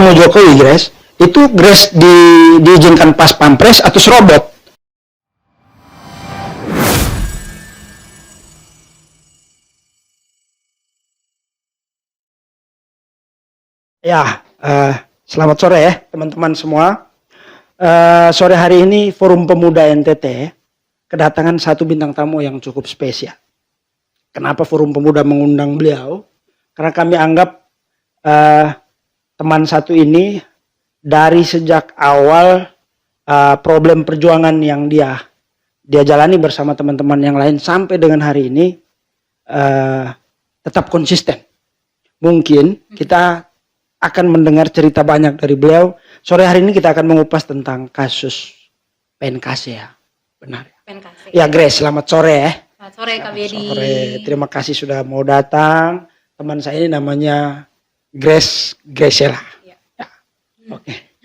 ketemu Jokowi, Grace, itu Grace diizinkan pas pampres atau serobot? Ya, selamat sore ya teman-teman semua. Sore hari ini Forum Pemuda NTT kedatangan satu bintang tamu yang cukup spesial. Kenapa Forum Pemuda mengundang beliau? Karena kami anggap teman satu ini dari sejak awal problem perjuangan yang dia jalani bersama teman-teman yang lain sampai dengan hari ini tetap konsisten. Mungkin kita akan mendengar cerita banyak dari beliau. Sore hari ini kita akan mengupas tentang kasus PNKC ya. Benar ya? PNKC. Ya Grace, selamat sore ya. Selamat sore Kak Bedi. Sore. Terima kasih sudah mau datang. Teman saya ini namanya Grace Graciela. Ya. Oke.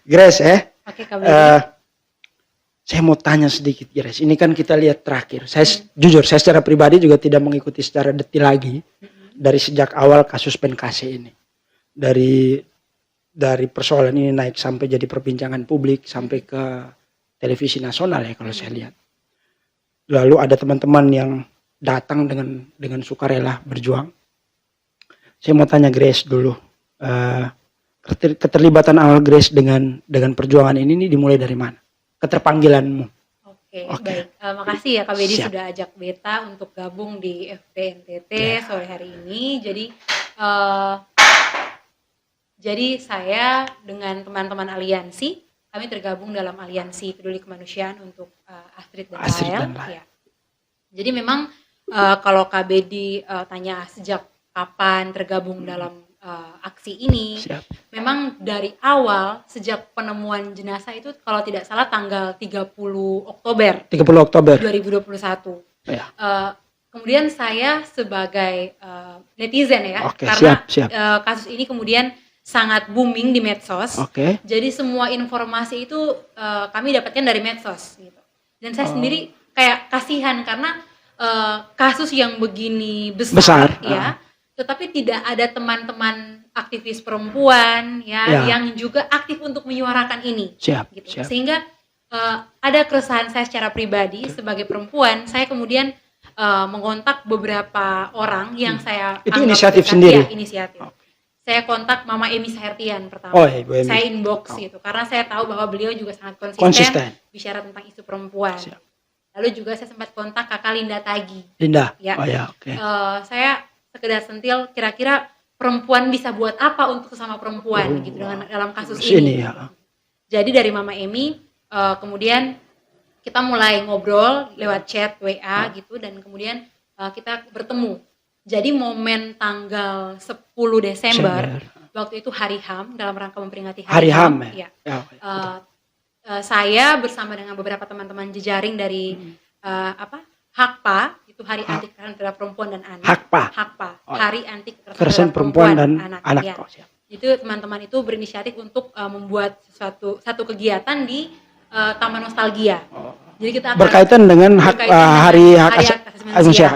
Grace ya. Oke Kak Bedi. Saya mau tanya sedikit Grace. Ini kan kita lihat terakhir. Saya jujur, saya secara pribadi juga tidak mengikuti secara detil lagi dari sejak awal kasus PNKC ini. Dari persoalan ini naik sampai jadi perbincangan publik sampai ke televisi nasional ya kalau saya lihat. Lalu ada teman-teman yang datang dengan sukarela berjuang. Saya mau tanya Grace dulu, keterlibatan awal Grace dengan perjuangan ini dimulai dari mana? Keterpanggilanmu. Oke. Baik. Makasih ya Kak Bedi sudah ajak Beta untuk gabung di FPNTT sore hari ini. Jadi saya dengan teman-teman aliansi, kami tergabung dalam aliansi peduli kemanusiaan untuk Astrid dan Lael. Ya. Jadi memang kalau Kak Bedi tanya sejak kapan tergabung dalam aksi ini, memang dari awal sejak penemuan jenazah itu kalau tidak salah tanggal 30 Oktober 2021. Ya. Kemudian saya sebagai netizen ya, karena kasus ini kemudian sangat booming di medsos. Jadi semua informasi itu kami dapatkan dari medsos gitu. Dan saya sendiri kayak kasihan karena kasus yang begini besar. Ya. Tetapi tidak ada teman-teman aktivis perempuan yang juga aktif untuk menyuarakan ini. Gitu. Sehingga ada keresahan saya secara pribadi sebagai perempuan, saya kemudian mengontak beberapa orang yang saya itu inisiatif sendiri. Ya, inisiatif. Saya kontak Mama Emi Sahertian pertama. Saya inbox gitu karena saya tahu bahwa beliau juga sangat konsisten bicara tentang isu perempuan. Lalu juga saya sempat kontak Kakak Linda Tagi. Ya. Saya sekedar sentil kira-kira perempuan bisa buat apa untuk sesama perempuan gitu dalam kasus ini. Jadi dari Mama Emi kemudian kita mulai ngobrol lewat chat WA gitu dan kemudian kita bertemu. Jadi momen tanggal 10 Desember waktu itu Hari HAM dalam rangka memperingati Hari HAM. Ya. Saya bersama dengan beberapa teman-teman jejaring dari HAKPA, itu Hari Anti Kekerasan Terhadap Perempuan dan Anak. HAKPA, Hari Anti Kekerasan Terhadap Perempuan dan Anak. Ya. Itu teman-teman itu berinisiatif untuk membuat satu kegiatan di Taman Nostalgia. Jadi kita akan berkaitan dengan Hari Hak Asasi Manusia.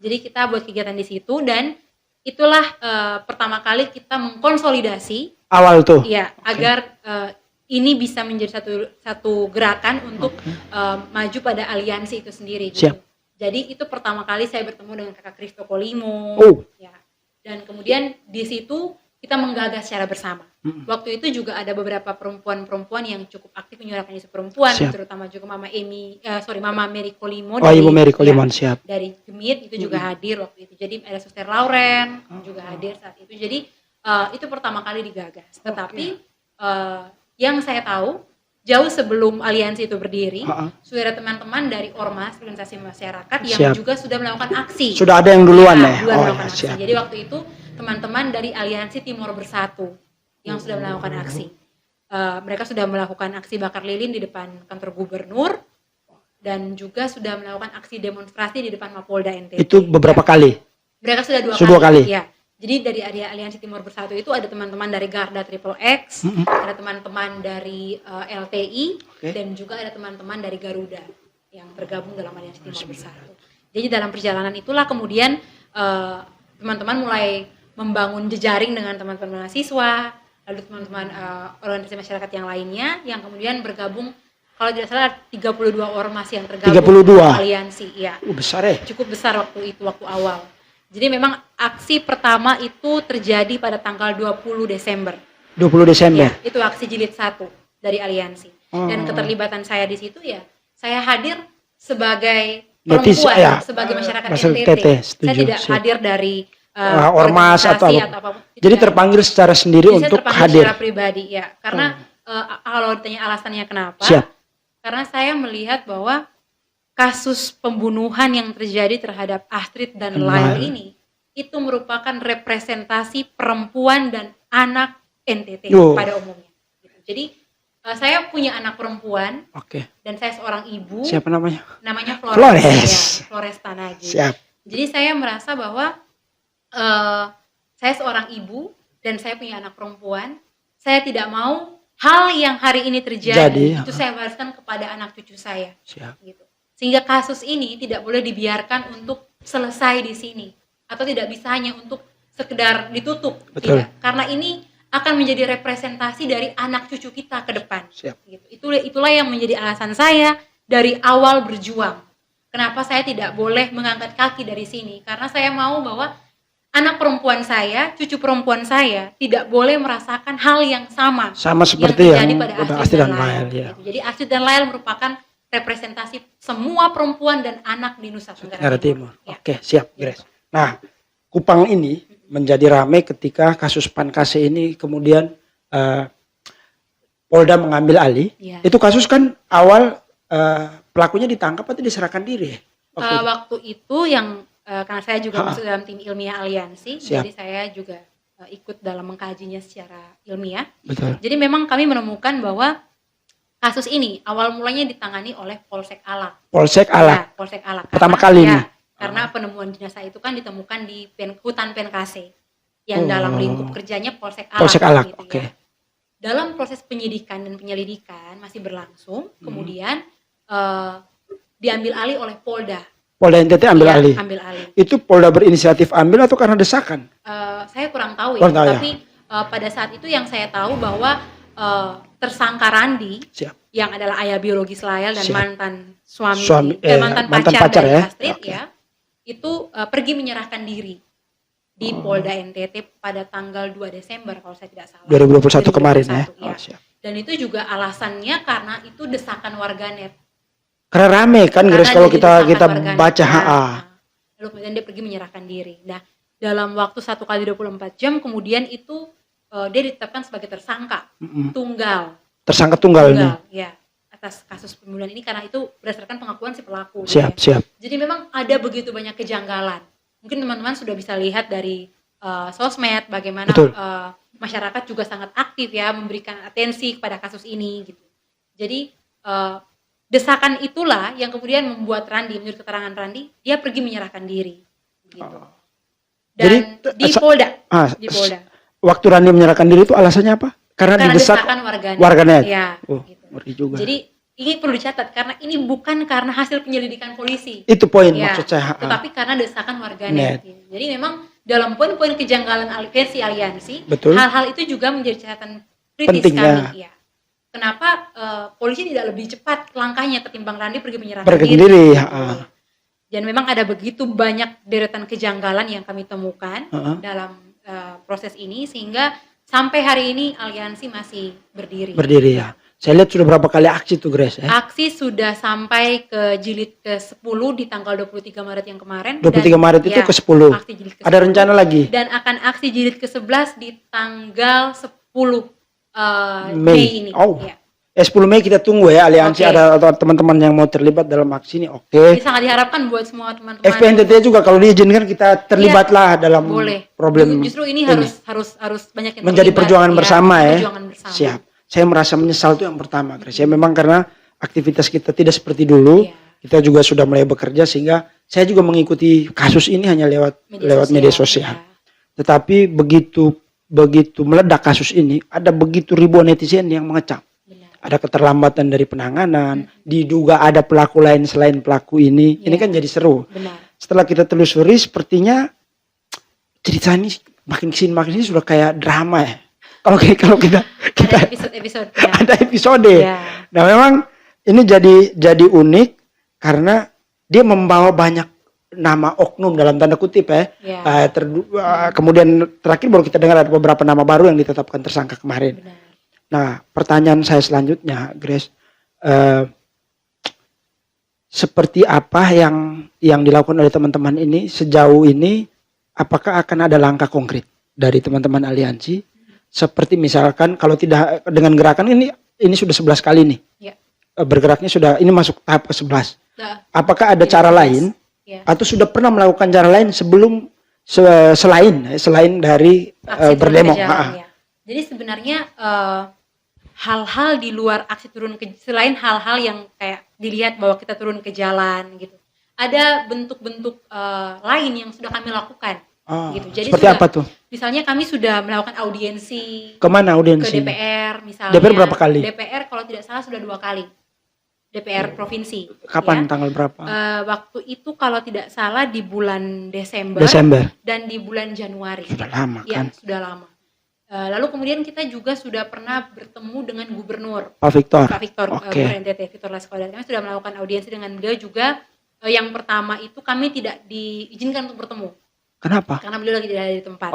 Jadi kita buat kegiatan di situ dan itulah pertama kali kita mengkonsolidasi awal tuh. Ya, agar ini bisa menjadi satu gerakan untuk maju pada aliansi itu sendiri. Gitu. Jadi itu pertama kali saya bertemu dengan Kakak Christo Kolimo. Ya. Dan kemudian di situ kita menggagas secara bersama. Waktu itu juga ada beberapa perempuan-perempuan yang cukup aktif menyuarakan isu perempuan, terutama juga Mama Mary Kolimo dari Gemit itu juga hadir waktu itu. Jadi ada Suster Lauren juga hadir saat itu. Jadi itu pertama kali digagas. Tetapi yang saya tahu jauh sebelum aliansi itu berdiri, sudah ada teman-teman dari Ormas, organisasi masyarakat yang juga sudah melakukan aksi. Sudah ada yang duluan aksi. Jadi waktu itu teman-teman dari Aliansi Timur Bersatu yang sudah melakukan aksi. Mereka sudah melakukan aksi bakar lilin di depan kantor gubernur dan juga sudah melakukan aksi demonstrasi di depan Mapolda NTT. Itu beberapa kali? Mereka sudah dua kali. Ya. Jadi dari Aliansi Timur Bersatu itu ada teman-teman dari Garda Triple X, ada teman-teman dari LTI, dan juga ada teman-teman dari Garuda yang tergabung dalam Aliansi Timur Bersatu. Jadi dalam perjalanan itulah kemudian teman-teman mulai membangun jejaring dengan teman-teman mahasiswa, lalu teman-teman organisasi masyarakat yang lainnya yang kemudian bergabung, kalau tidak salah 32 ormas yang tergabung 32 aliansi, ya. Besar ya. Cukup besar waktu itu, waktu awal. Jadi memang aksi pertama itu terjadi pada tanggal 20 Desember. 20 Desember. Ya, itu aksi jilid 1 dari aliansi. Dan keterlibatan saya di situ ya, saya hadir sebagai perempuan, ya, sebagai masyarakat NTT. Saya tidak hadir dari ormas atau apapun. Jadi terpanggil secara sendiri Jadi untuk saya terpanggil hadir secara pribadi, ya. Karena kalau ditanya alasannya kenapa? Siap. Karena saya melihat bahwa kasus pembunuhan yang terjadi terhadap Astrid dan Lyle ini itu merupakan representasi perempuan dan anak NTT pada umumnya. Jadi saya punya anak perempuan, dan saya seorang ibu. Siapa namanya? Namanya Flores. Ya, Flores Tanagi. Siap. Jadi saya merasa bahwa saya seorang ibu dan saya punya anak perempuan. Saya tidak mau hal yang hari ini terjadi itu saya wariskan kepada anak cucu saya. Siap. Gitu. Sehingga kasus ini tidak boleh dibiarkan untuk selesai di sini atau tidak bisa hanya untuk sekedar ditutup. Betul. Tidak. Karena ini akan menjadi representasi dari anak cucu kita ke depan. Siap. Gitu. Itulah yang menjadi alasan saya dari awal berjuang. Kenapa saya tidak boleh mengangkat kaki dari sini? Karena saya mau bahwa anak perempuan saya, cucu perempuan saya tidak boleh merasakan hal yang sama seperti yang terjadi pada Astrid dan Lyle. Ya. Gitu. Jadi Astrid dan Lyle merupakan representasi semua perempuan dan anak di Nusa Tenggara Timur. Ya. Oke, siap, Grace. Nah, Kupang ini menjadi ramai ketika kasus Pankase ini kemudian Polda mengambil alih. Ya. Itu kasus kan awal pelakunya ditangkap atau diserahkan diri? Waktu itu yang karena saya juga masuk dalam tim ilmiah aliansi, Siap. jadi saya juga ikut dalam mengkajinya secara ilmiah. Betul. Jadi memang kami menemukan bahwa kasus ini awal mulanya ditangani oleh Polsek Alak. Polsek Alak. Ya, Polsek Alak. Pertama kali ini. Karena penemuan jenazah itu kan ditemukan di hutan Penkase yang dalam lingkup kerjanya Polsek Alak. Polsek Alak. Gitu, Oke. ya. Dalam proses penyidikan dan penyelidikan masih berlangsung, kemudian diambil alih oleh Polda. Polda NTT ambil alih. Ambil alih. Itu Polda berinisiatif ambil atau karena desakan? Saya kurang tahu ya. Tapi pada saat itu yang saya tahu bahwa tersangka Randi, yang adalah ayah biologis Lyle dan mantan mantan pacar dari Astrid, ya, itu pergi menyerahkan diri di Polda NTT pada tanggal 2 Desember kalau saya tidak salah. 2021 kemarin ya. Dan itu juga alasannya karena itu desakan warganet. Karena rame kan Grace kalau kita baca Lalu kemudian dia pergi menyerahkan diri. Nah, dalam waktu 1 kali 24 jam kemudian itu dia ditetapkan sebagai tersangka tunggal. Tersangka tunggal ini. Ya, atas kasus pembunuhan ini karena itu berdasarkan pengakuan si pelaku. Siap. Jadi memang ada begitu banyak kejanggalan. Mungkin teman-teman sudah bisa lihat dari sosmed bagaimana masyarakat juga sangat aktif ya memberikan atensi kepada kasus ini gitu. Jadi desakan itulah yang kemudian membuat Randi, menurut keterangan Randi, dia pergi menyerahkan diri. Gitu. Dan jadi, di Polda. Waktu Randi menyerahkan diri itu alasannya apa? Karena didesak warganet. Ya, gitu. Ngeri juga. Jadi ini perlu dicatat karena ini bukan karena hasil penyelidikan polisi. Itu poin maksud saya. Tetapi karena desakan warganet. Jadi memang dalam poin-poin kejanggalan versi aliansi, hal-hal itu juga menjadi catatan kritis kami. Ya. Kenapa polisi tidak lebih cepat langkahnya ketimbang Randi pergi menyerahkan diri? Dan memang ada begitu banyak deretan kejanggalan yang kami temukan dalam proses ini sehingga sampai hari ini aliansi masih berdiri. Berdiri ya. Saya lihat sudah berapa kali aksi tuh Grace ya? Aksi sudah sampai ke jilid ke-10 di tanggal 23 Maret yang kemarin. 23 Maret itu ke-10. Ada rencana lagi? Dan akan aksi jilid ke-11 di tanggal 10 Mei ini. Ya. 10 Mei kita tunggu ya aliansi ada atau teman-teman yang mau terlibat dalam aksi ini. Ini sangat diharapkan buat semua teman-teman. FPNTT juga kalau diizinkan kita terlibatlah dalam problem. Justru ini harus banyak yang menjadi perjuangan bersama ya. Perjuangan bersama. Siap. Saya merasa menyesal itu yang pertama, Grace. Memang karena aktivitas kita tidak seperti dulu. Kita juga sudah mulai bekerja sehingga saya juga mengikuti kasus ini hanya lewat media sosial. Tetapi begitu meledak kasus ini, ada begitu ribuan netizen yang mengecam. Ada keterlambatan dari penanganan, diduga ada pelaku lain selain pelaku ini. Ini kan jadi seru. Benar. Setelah kita telusuri, sepertinya cerita ini makin sini sudah kayak drama ya. Kalau kita Ada episode-episode. ada episode. Ya. Nah, memang ini jadi unik karena dia membawa banyak nama oknum dalam tanda kutip ya. Ya. Kemudian terakhir baru kita dengar ada beberapa nama baru yang ditetapkan tersangka kemarin. Benar. Nah, pertanyaan saya selanjutnya, Grace, seperti apa yang dilakukan oleh teman-teman ini sejauh ini? Apakah akan ada langkah konkret dari teman-teman aliansi? Seperti misalkan kalau tidak dengan gerakan ini sudah 11 kali nih. Ya. Bergeraknya sudah ini masuk tahap ke-11. Nah, Apakah ada cara lain ya. atau sudah pernah melakukan cara lain sebelum selain dari Aksi turun berdemo? ke jalan, ya. Jadi sebenarnya hal-hal di luar aksi turun ke, selain hal-hal yang kayak dilihat bahwa kita turun ke jalan gitu, ada bentuk-bentuk lain yang sudah kami lakukan. Gitu. Jadi Seperti apa tuh? Misalnya kami sudah melakukan audiensi Kemana audiensi? ke DPR misalnya. DPR berapa kali? DPR kalau tidak salah sudah 2 kali. DPR provinsi. Kapan? Ya. Tanggal berapa? Waktu itu kalau tidak salah di bulan Desember. Dan di bulan Januari. Sudah lama Ya, kan? sudah lama. Lalu kemudian kita juga sudah pernah bertemu dengan Gubernur Pak Victor. Gubernur NTT, Victor Laskoda. Kami sudah melakukan audiensi dengan beliau juga. Yang pertama itu kami tidak diizinkan untuk bertemu. Kenapa? Karena beliau lagi tidak ada di tempat.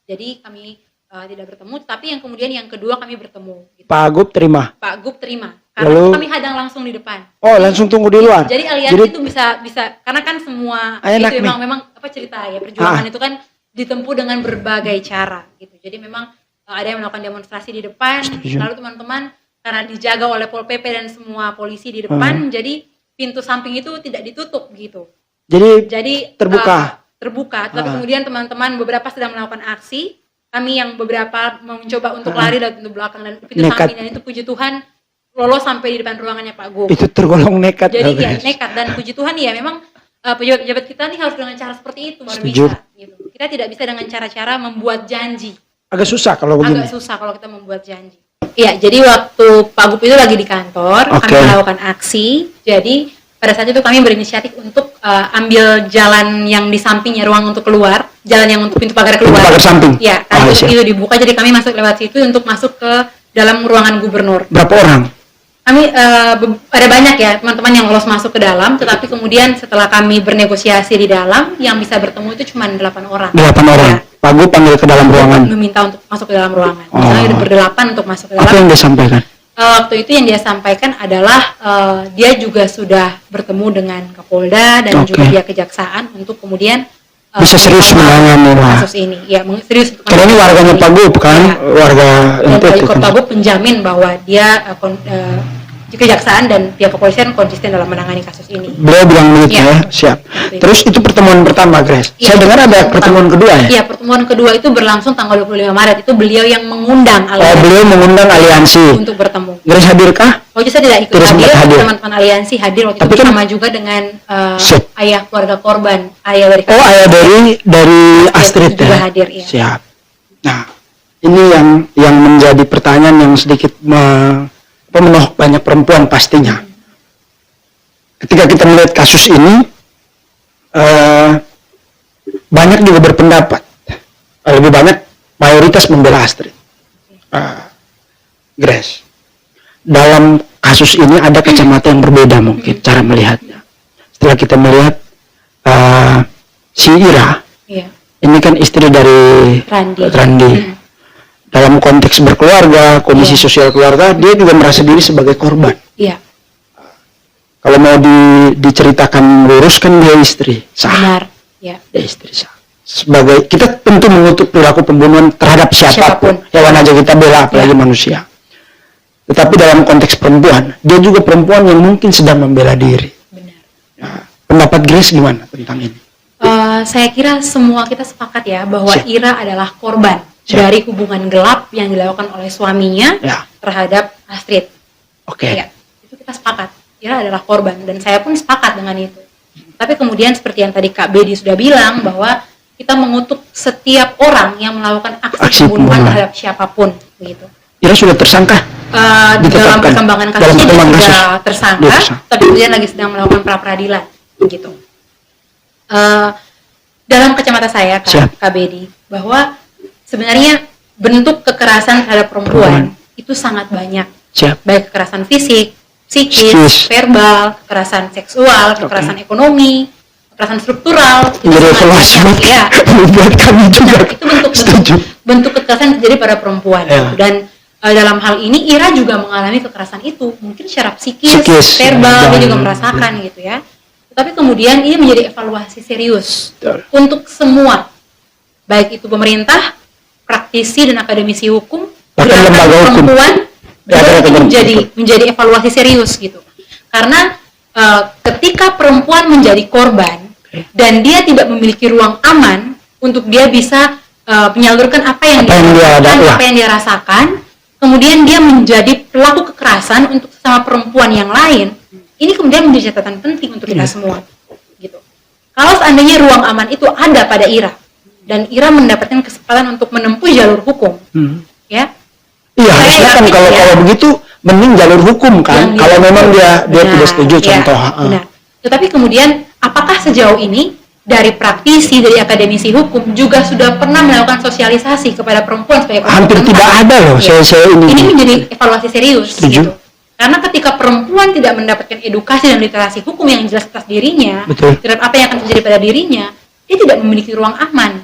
Jadi kami tidak bertemu. Tapi yang kemudian yang kedua kami bertemu. Gitu. Pak Gub terima. Karena itu kami hadang langsung di depan. Langsung tunggu di luar. Jadi aliansi itu bisa karena kan semua itu memang apa cerita ya, perjuangan itu kan ditempuh dengan berbagai cara gitu. Jadi memang ada yang melakukan demonstrasi di depan. Lalu teman-teman karena dijaga oleh Pol PP dan semua polisi di depan, jadi pintu samping itu tidak ditutup gitu. Jadi terbuka. Tapi kemudian teman-teman beberapa sedang melakukan aksi, kami yang beberapa mencoba untuk lari dari pintu belakang dan pintu samping, dan itu puji Tuhan lolos sampai di depan ruangannya Pak Gub. Itu tergolong nekat. Jadi ya nekat, dan puji Tuhan ya memang pejabat-pejabat kita nih harus dengan cara seperti itu baru bisa. Gitu. Kita tidak bisa dengan cara-cara membuat janji. Agak susah kalau begini. Agak susah kalau kita membuat janji. Iya, jadi waktu Pak Gub itu lagi di kantor, kami melakukan aksi. Jadi pada saat itu kami berinisiatif untuk ambil jalan yang di sampingnya, ruang untuk keluar, jalan yang untuk pintu pagar keluar. Pintu pagar samping. Ya, itu dibuka, jadi kami masuk lewat situ untuk masuk ke dalam ruangan gubernur. Berapa orang? Kami ada banyak ya teman-teman yang lolos masuk ke dalam, tetapi kemudian setelah kami bernegosiasi di dalam, yang bisa bertemu itu cuma 8 orang. 8 orang. Ya. Pak Gub panggil ke dalam ruangan. Meminta untuk masuk ke dalam ruangan. Misalnya berdelapan untuk masuk ke dalam. Apa yang dia sampaikan? Waktu itu yang dia sampaikan adalah dia juga sudah bertemu dengan Kapolda dan juga pihak kejaksaan untuk kemudian bisa serius menangani kasus ini. Ya, serius. Karena ini warganya Pak Gub kan, warga NTT. Dan Pak Gub menjamin bahwa dia kejaksaan dan pihak kepolisian konsisten dalam menangani kasus ini. Beliau bilang begitu ya, siap. Terus itu pertemuan pertama, Grace. Saya dengar ada pertemuan kedua ya? Iya, pertemuan kedua itu berlangsung tanggal 25 Maret. Itu beliau yang mengundang aliansi. Beliau mengundang aliansi untuk bertemu. Grace hadirkah? Saya tidak ikut hadir. Teman-teman aliansi hadir waktu itu sama juga dengan ayah keluarga korban, ayah dari ayah dari Astrid juga hadir, ya. Siap. Nah, ini yang menjadi pertanyaan yang sedikit menohok banyak perempuan pastinya. Ketika kita melihat kasus ini, banyak juga berpendapat, lebih banyak mayoritas membela Astrid. Grace, dalam kasus ini ada kacamata yang berbeda mungkin cara melihatnya. Setelah kita melihat si Ira, ini kan istri dari Randi. Dalam konteks berkeluarga, kondisi sosial keluarga, dia juga merasa diri sebagai korban. Iya. Kalau mau diceritakan lurus kan dia istri sah. Benar. Ya. Dia istri sah. Sebagai kita tentu mengutuk perilaku pembunuhan terhadap siapapun. Hewan aja kita bela, apalagi manusia. Tetapi dalam konteks perempuan, dia juga perempuan yang mungkin sedang membela diri. Benar. Nah, pendapat Grace gimana tentang ini? Saya kira semua kita sepakat ya bahwa Ira adalah korban dari hubungan gelap yang dilakukan oleh suaminya terhadap Astrid. Ya, itu kita sepakat. Ira adalah korban dan saya pun sepakat dengan itu. Tapi kemudian seperti yang tadi Kak Bedi sudah bilang bahwa kita mengutuk setiap orang yang melakukan aksi pembunuhan terhadap siapapun, begitu. Ira sudah tersangka? Dalam perkembangan kasusnya dia sudah tersangka, tapi kemudian lagi sedang melakukan pra peradilan, begitu. Dalam kacamata saya, Kak Bedi, bahwa sebenarnya bentuk kekerasan terhadap perempuan itu sangat banyak. Siap. Baik kekerasan fisik, psikis, Psikis. verbal, kekerasan seksual, kekerasan ekonomi, kekerasan struktural. Itu Jadi sangat evaluasi banyak, ya. buat kami juga. Nah, itu Setuju. bentuk kekerasan yang terjadi pada perempuan. Ya. Dan dalam hal ini Ira juga mengalami kekerasan itu, mungkin secara psikis, Psikis, verbal, ya, dia juga ya. merasakan gitu ya. Tetapi kemudian ini menjadi evaluasi serius Betul. untuk semua, baik itu pemerintah, praktisi dan akademisi hukum, Bahkan gerakan lembaga hukum. perempuan, Ya, juga gerakan ini perempuan. menjadi evaluasi serius gitu. Karena ketika perempuan menjadi korban dan dia tidak memiliki ruang aman untuk dia bisa menyalurkan apa yang dia rasakan, kemudian dia menjadi pelaku kekerasan untuk sesama perempuan yang lain. Ini kemudian menjadi catatan penting untuk kita semua, gitu. Kalau seandainya ruang aman itu ada pada Ira dan Ira mendapatkan kesempatan untuk menempuh jalur hukum, ya. Iya, harusnya kan kalau begitu mending jalur hukum kan. Kalau memang dia tidak setuju contoh. Benar. Tetapi kemudian apakah sejauh ini dari praktisi, dari akademisi hukum juga sudah pernah melakukan sosialisasi kepada perempuan sebagai Hampir tidak ada loh. Ya. Saya Ini menjadi evaluasi serius. Setuju. Gitu. Karena ketika perempuan tidak mendapatkan edukasi dan literasi hukum yang jelas atas dirinya, Betul. terhadap apa yang akan terjadi pada dirinya, dia tidak memiliki ruang aman.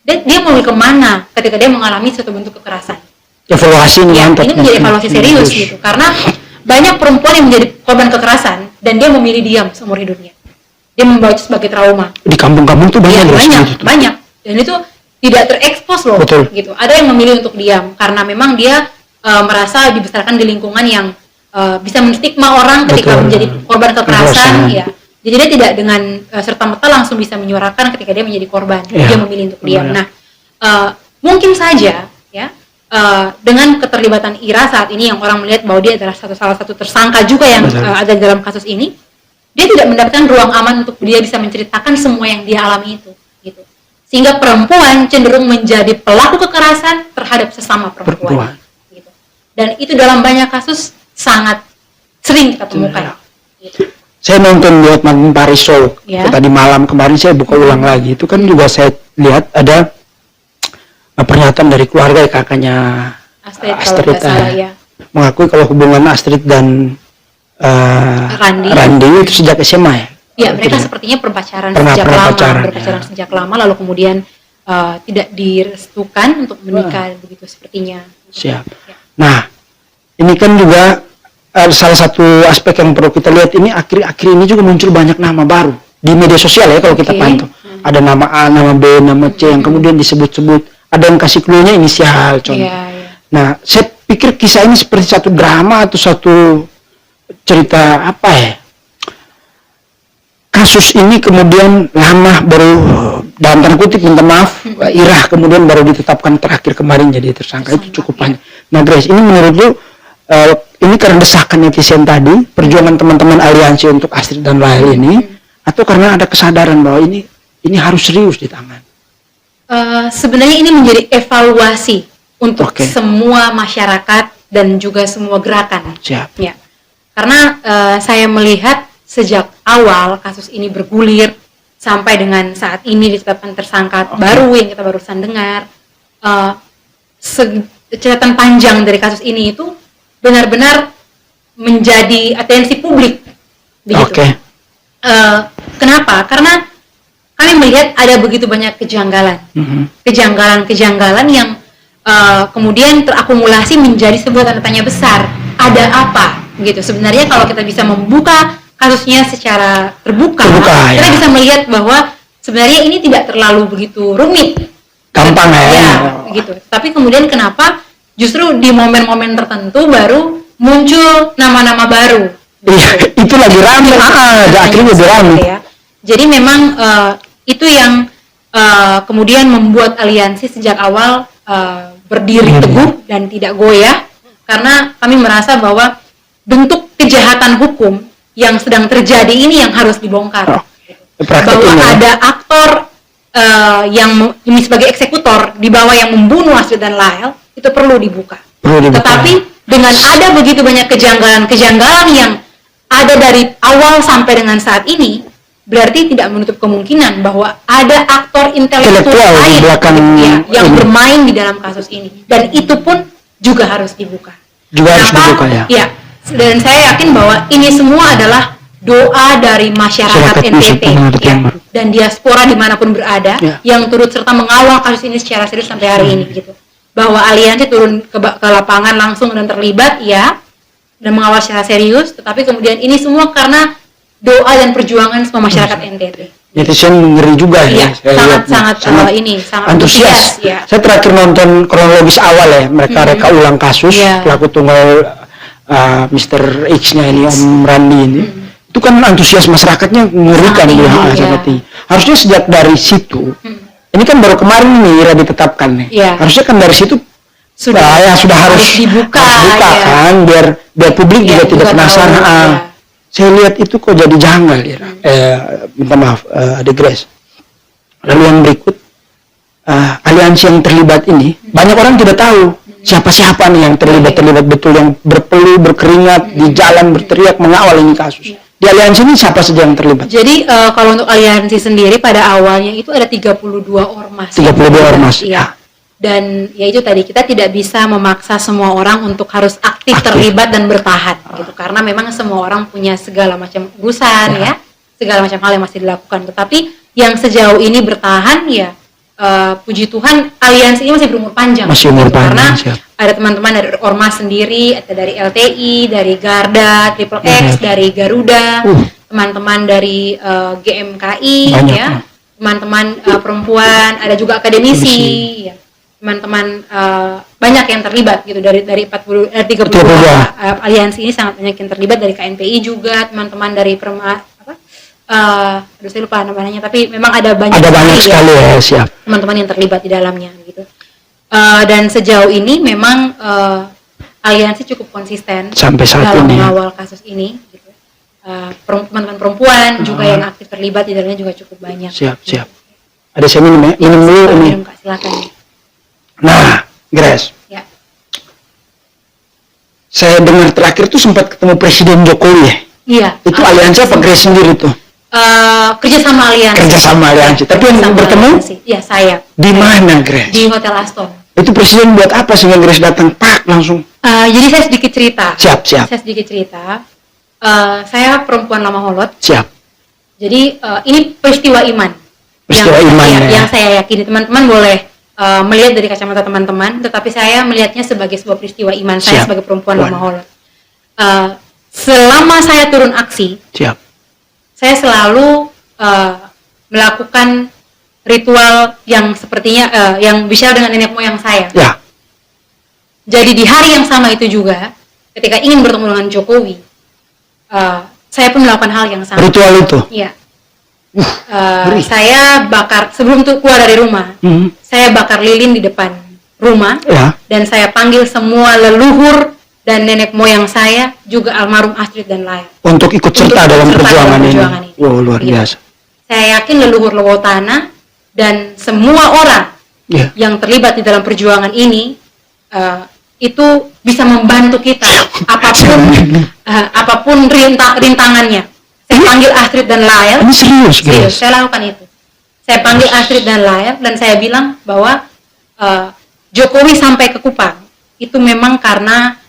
Dia mau kemana ketika dia mengalami suatu bentuk kekerasan? Evaluasi Ya, ini menjadi evaluasi serius gitu. Karena banyak perempuan yang menjadi korban kekerasan dan dia memilih diam seumur hidupnya. Dia membawa itu sebagai trauma. Di kampung-kampung tuh banyak. Banyak. Dan itu tidak terekspos loh. Betul. Gitu. Ada yang memilih untuk diam karena memang dia merasa dibesarkan di lingkungan yang bisa menstigma orang ketika menjadi korban kekerasan, ya. Jadi dia tidak dengan serta-merta langsung bisa menyuarakan ketika dia menjadi korban. Dia memilih untuk diam. Nah, mungkin saja ya dengan keterlibatan Ira saat ini yang orang melihat bahwa dia adalah salah satu tersangka juga yang ada di dalam kasus ini, dia tidak mendapatkan ruang aman untuk dia bisa menceritakan semua yang dia alami itu, gitu. Sehingga perempuan cenderung menjadi pelaku kekerasan terhadap sesama perempuan. Gitu. Dan itu dalam banyak kasus sangat sering kita temukan. Gitu. Saya nonton buat Martin Paris Show tadi malam kemarin, saya buka ulang lagi. Itu kan juga saya lihat ada pernyataan dari keluarga kakaknya Astrid ya. mengakui kalau hubungan Astrid dan Randi itu sejak SMA ya. Iya, mereka sepertinya berpacaran sejak lama, lalu kemudian tidak direstukan untuk menikah begitu sepertinya. Siap. Nah, ini kan juga salah satu aspek yang perlu kita lihat, ini akhir-akhir ini juga muncul banyak nama baru di media sosial ya kalau kita pantau. Ada nama A, nama B, nama C yang kemudian disebut-sebut. Ada yang kasih clue-nya inisial contoh. Nah, saya pikir kisah ini seperti satu drama atau satu cerita apa ya? Kasus ini kemudian lama baru, dalam tanda kutip minta maaf, Ira kemudian baru ditetapkan terakhir kemarin jadi tersangka. Itu cukup panjang. Nah, Grace, ini menurut lu ini karena desakan netizen tadi, perjuangan teman-teman aliansi untuk Astrid dan Rahel ini, atau karena ada kesadaran bahwa ini harus serius ditangani? Sebenarnya ini menjadi evaluasi untuk semua masyarakat dan juga semua gerakan. Siap. Ya. Karena saya melihat sejak awal kasus ini bergulir sampai dengan saat ini ditetapkan tersangka baru yang kita barusan dengar, catatan panjang dari kasus ini itu benar-benar menjadi atensi publik. Begitu. Kenapa? Karena kami melihat ada begitu banyak kejanggalan, kejanggalan yang kemudian terakumulasi menjadi sebuah tanda tanya besar. Ada apa? Gitu. Sebenarnya kalau kita bisa membuka kasusnya secara terbuka kita bisa melihat bahwa sebenarnya ini tidak terlalu begitu rumit, gampang ya. Gitu. Tapi kemudian kenapa justru di momen-momen tertentu baru muncul nama-nama baru? Iya, itu lagi ramai. Akhirnya lebih ramai. Ya. Jadi memang itu yang kemudian membuat aliansi sejak awal berdiri teguh dan tidak goyah, karena kami merasa bahwa bentuk kejahatan hukum yang sedang terjadi ini yang harus dibongkar. Bahwa ada aktor yang ini sebagai eksekutor di bawah yang membunuh Astrid dan Rahel itu perlu dibuka. Tetapi dengan ada begitu banyak kejanggalan yang ada dari awal sampai dengan saat ini, berarti tidak menutup kemungkinan bahwa ada aktor intelektual Intelektual di lain belakang yang ini. bermain di dalam kasus ini, dan itu pun juga harus dibuka. Juga harus dibuka, ya. Ya, dan saya yakin bahwa ini semua adalah doa dari masyarakat Nusa NTT Tenggara ya, Timur. dan diaspora dimanapun berada Ya. yang turut serta mengawal kasus ini secara serius sampai hari ini gitu. Bahwa aliansi turun ke lapangan langsung dan terlibat ya, dan mengawal secara serius, tetapi kemudian ini semua karena doa dan perjuangan semua masyarakat NTT. Netizen ngeri juga Iya, ya. Saya lihat. sangat antusias ya. Saya terakhir nonton kronologis awal ya, mereka reka ulang kasus Iya. pelaku tunggal Mr. X-nya ini, Om Randi ini. Itu kan antusias masyarakatnya mengerikan Sangat dia, tinggi, sangat ya. tinggi. Harusnya sejak dari situ, ini kan baru kemarin nih Ira ditetapkan nih. Iya. Harusnya kan dari situ sudah harus dibuka, ya. kan, biar publik Iya, juga tidak juga penasaran. tahu, ya. Saya lihat itu kok jadi janggal ya. Minta maaf, Adik Grace. Lalu yang berikut, aliansi yang terlibat ini, banyak orang tidak tahu siapa-siapa nih yang terlibat betul, yang berpeluh, berkeringat, di jalan berteriak mengawal ini kasus. Di aliansi ini siapa saja yang terlibat? Jadi kalau untuk aliansi sendiri pada awalnya itu ada 32 ormas. 32 ormas. Iya. Dan ya itu tadi, kita tidak bisa memaksa semua orang untuk harus aktif terlibat dan bertahan gitu, karena memang semua orang punya segala macam urusan ya, segala macam hal yang masih dilakukan. Tetapi yang sejauh ini bertahan ya, puji Tuhan aliansi ini masih berumur panjang. Masih umur panjang, karena siap. ada teman-teman dari ormas sendiri, ada dari LTI, dari Garda, Triple X, dari Garuda, teman-teman dari GMKI, Banyak, ya, teman-teman perempuan, ada juga akademisi, ya, teman-teman banyak yang terlibat gitu dari 32 aliansi ini, sangat banyak yang terlibat, dari KNPI juga, teman-teman dari aduh saya lupa namanya, tapi memang ada banyak sekali ya, siap. teman-teman yang terlibat di dalamnya gitu. Dan sejauh ini memang aliansi cukup konsisten Sampai saat dalam ini. mengawal kasus ini gitu. Teman-teman perempuan juga yang aktif terlibat di dalamnya juga cukup banyak. Siap. Ada saya minum ya? Minum dulu ini. Minum, Kak, silakan. Nah, Grace, Ya. saya dengar terakhir tuh sempat ketemu Presiden Jokowi ya? Iya. Itu aliansi apa Grace sendiri tuh? Kerjasama aliansi. Kerjasama aliansi. Tapi yang Kerjasama bertemu? aliansi. Ya, saya. Di mana Grace? Di Hotel Aston. Itu Presiden buat apa sehingga Grace datang? Pak, langsung. Jadi saya sedikit cerita. Siap. Saya sedikit cerita. Saya perempuan lama holot. Siap. Jadi ini peristiwa iman. Peristiwa iman, ya. Yang saya yakini teman-teman boleh melihat dari kacamata teman-teman, tetapi saya melihatnya sebagai sebuah peristiwa iman. Saya sebagai perempuan lama holot. Selama saya turun aksi, Siap. saya selalu melakukan ritual yang sepertinya yang bicara dengan nenek moyang saya. Ya. Jadi di hari yang sama itu juga, ketika ingin bertemu dengan Jokowi, saya pun melakukan hal yang sama. Ritual itu. Iya. Saya bakar sebelum tuh keluar dari rumah. Saya bakar lilin di depan rumah. Ya. Dan saya panggil semua leluhur dan nenek moyang saya, juga almarhum Astrid dan Lael. Untuk ikut serta dalam perjuangan ini. Wow, luar biasa. Saya yakin leluhur Lewotana dan semua orang yang terlibat di dalam perjuangan ini itu bisa membantu kita apapun rintangannya. Saya panggil Astrid dan Lael. Ini serius, saya lakukan itu. Saya panggil Astrid dan Lael dan saya bilang bahwa Jokowi sampai ke Kupang itu memang karena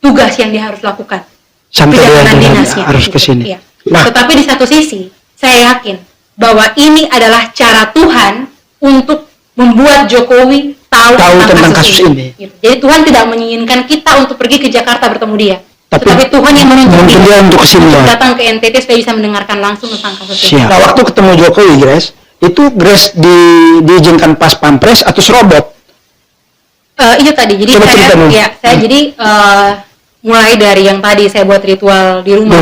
tugas yang dia harus lakukan. Sampai dia harus ke sini. Ya. Tetapi di satu sisi saya yakin bahwa ini adalah cara Tuhan untuk membuat Jokowi tahu tentang kasus ini. Gitu. Jadi Tuhan tidak menginginkan kita untuk pergi ke Jakarta bertemu dia. Tetapi Tuhan yang menuntut dia untuk datang ke NTT supaya bisa mendengarkan langsung tentang kasus ini. Nah, waktu ketemu Jokowi, Grace, itu Grace diizinkan pas pampres atau serobot? Itu tadi. Jadi saya jadi mulai dari yang tadi saya buat ritual di rumah,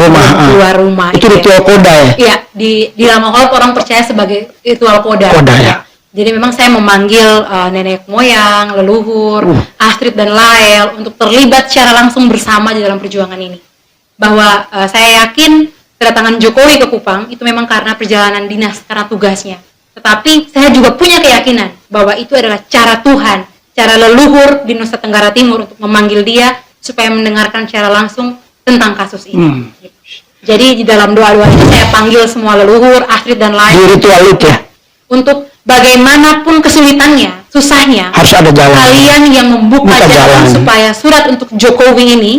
keluar rumah. Itu ritual koda ya? Iya, di lama holot orang percaya sebagai ritual koda. Ya. Jadi memang saya memanggil nenek moyang, leluhur, Astrid dan Lael untuk terlibat secara langsung bersama di dalam perjuangan ini. Bahwa saya yakin kedatangan Jokowi ke Kupang itu memang karena perjalanan dinas, karena tugasnya. Tetapi saya juga punya keyakinan bahwa itu adalah cara Tuhan, cara leluhur di Nusa Tenggara Timur untuk memanggil dia supaya mendengarkan secara langsung tentang kasus ini. Jadi di dalam doa-doa itu saya panggil semua leluhur, Astrid dan Di lain ritual itu ya. untuk bagaimanapun kesulitannya, susahnya, Harus ada jalan. kalian yang membuka Buka jalan jalan. supaya surat untuk Jokowi ini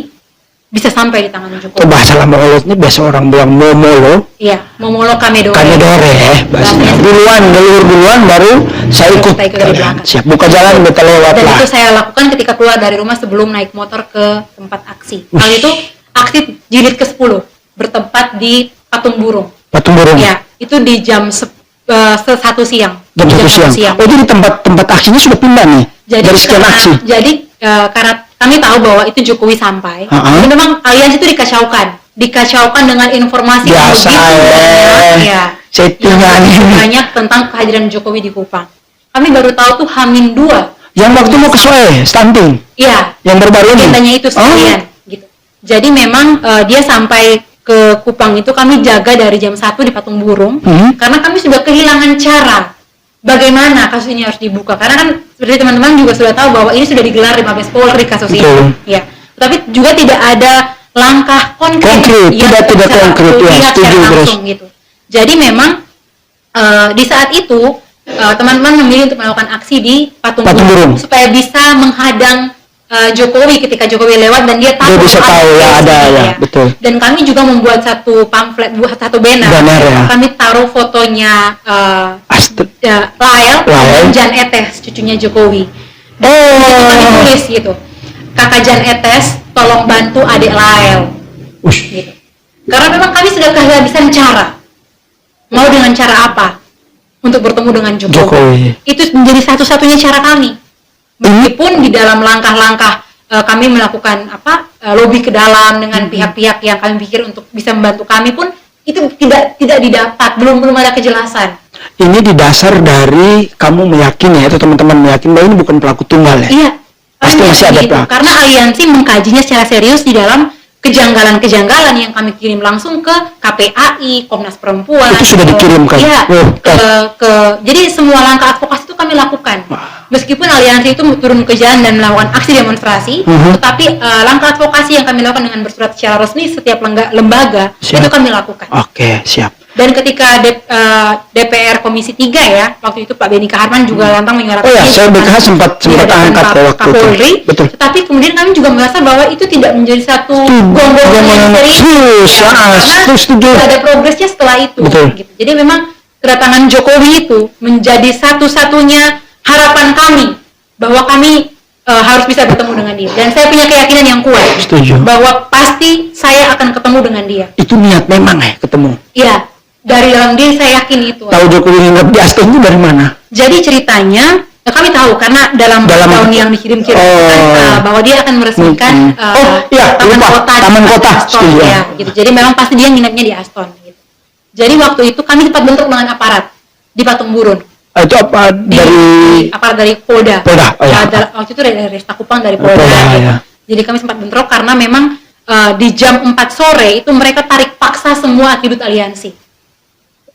bisa sampai di tangan Itu Jokowi. bahasa lama ini biasa orang bilang momolo. Iya, momolo kamedore. Kamedore bahasanya. Duluan, leluhur duluan baru saya ikut. Kita ikut dari belakang. Siap, buka jalan kita lewat Dan lah. itu saya lakukan ketika keluar dari rumah sebelum naik motor ke tempat aksi. Kali itu aksi jilid ke-10 bertempat di Patung Burung. Patung Burung. Ya, itu di jam 1 siang. Jam 1 siang. Oh, jadi tempat aksinya sudah pindah nih. Dari sekian aksi. Karena kami tahu bahwa itu Jokowi sampai. Uh-huh. Jadi memang aliansi itu dikacaukan dengan informasi yang Biasa begitu banyak, ya, settingan. yang banyak tentang kehadiran Jokowi di Kupang. Kami baru tahu tuh H-2. Yang waktu mau ke Soe, stunting. Iya. Yang baru-baru ini. Ceritanya itu sekalian, gitu. Jadi memang dia sampai ke Kupang itu kami jaga dari jam 1 di Patung Burung, karena kami sudah kehilangan cara bagaimana kasus ini harus dibuka. Karena kan seperti teman-teman juga sudah tahu bahwa ini sudah digelar di Mabes Polri kasus ini. Ya. Tapi juga tidak ada langkah konkret yang tidak konkret ya, lihat setuju secara terus. langsung gitu. Jadi memang di saat itu teman-teman memilih untuk melakukan aksi di Patung Burung supaya bisa menghadang Jokowi ketika Jokowi lewat dan dia tahu Dia bisa tahu ya ada ya, betul. Dan kami juga membuat satu pamflet, satu banner ya. Kami taruh fotonya Lael dan Jan Etes, cucunya Jokowi. Dan itu kami tulis gitu, kakak Jan Etes tolong bantu adik Lael gitu. Karena memang kami sudah kehabisan cara, mau dengan cara apa untuk bertemu dengan Jokowi. Itu menjadi satu-satunya cara kami. Meskipun di dalam langkah-langkah kami melakukan lobby ke dalam dengan pihak-pihak yang kami pikir untuk bisa membantu kami pun itu tidak didapat, belum ada kejelasan. Ini didasar dari kamu meyakini ya, atau teman-teman meyakini bahwa ini bukan pelaku tunggal ya? Iya, pasti masih ada gitu. Karena aliansi mengkajinya secara serius di dalam kejanggalan-kejanggalan yang kami kirim langsung ke KPAI, Komnas Perempuan. Itu sudah dikirimkan? Iya, jadi semua langkah advokasi itu kami lakukan. Meskipun aliansi itu turun ke jalan dan melakukan aksi demonstrasi, tetapi langkah advokasi yang kami lakukan dengan bersurat secara resmi setiap lembaga, itu kami lakukan. Oke, siap. Dan ketika DPR Komisi 3 ya, waktu itu Pak Benny Kaharman juga lantang menyuarakan. Oh ya, saya BKH sempat angkat waktu Kapolri, itu. Betul. Tetapi kemudian kami juga merasa bahwa itu tidak menjadi satu gonggong yang serius. Karena ada progresnya setelah itu. Gitu. Jadi memang kedatangan Jokowi itu menjadi satu-satunya harapan kami bahwa kami harus bisa bertemu dengan dia. Dan saya punya keyakinan yang kuat bahwa pasti saya akan ketemu dengan dia. Itu niat memang ketemu? Iya. Dari dalam diri saya yakin itu. Tahu Jokowi nginep di Aston itu dari mana? Jadi ceritanya kami tahu karena dalam tahun yang dikirim-kirim bahwa dia akan meresmikan Taman Kota Aston ya, gitu. Jadi memang pasti dia nginepnya di Aston gitu. Jadi waktu itu kami sempat bentrok dengan aparat di Patung Burung. Itu apa dari aparat dari Polda. Waktu itu dari Resta Kupang dari Polda. Ya. Jadi kami sempat bentrok karena memang di jam 4 sore itu mereka tarik paksa semua atribut aliansi.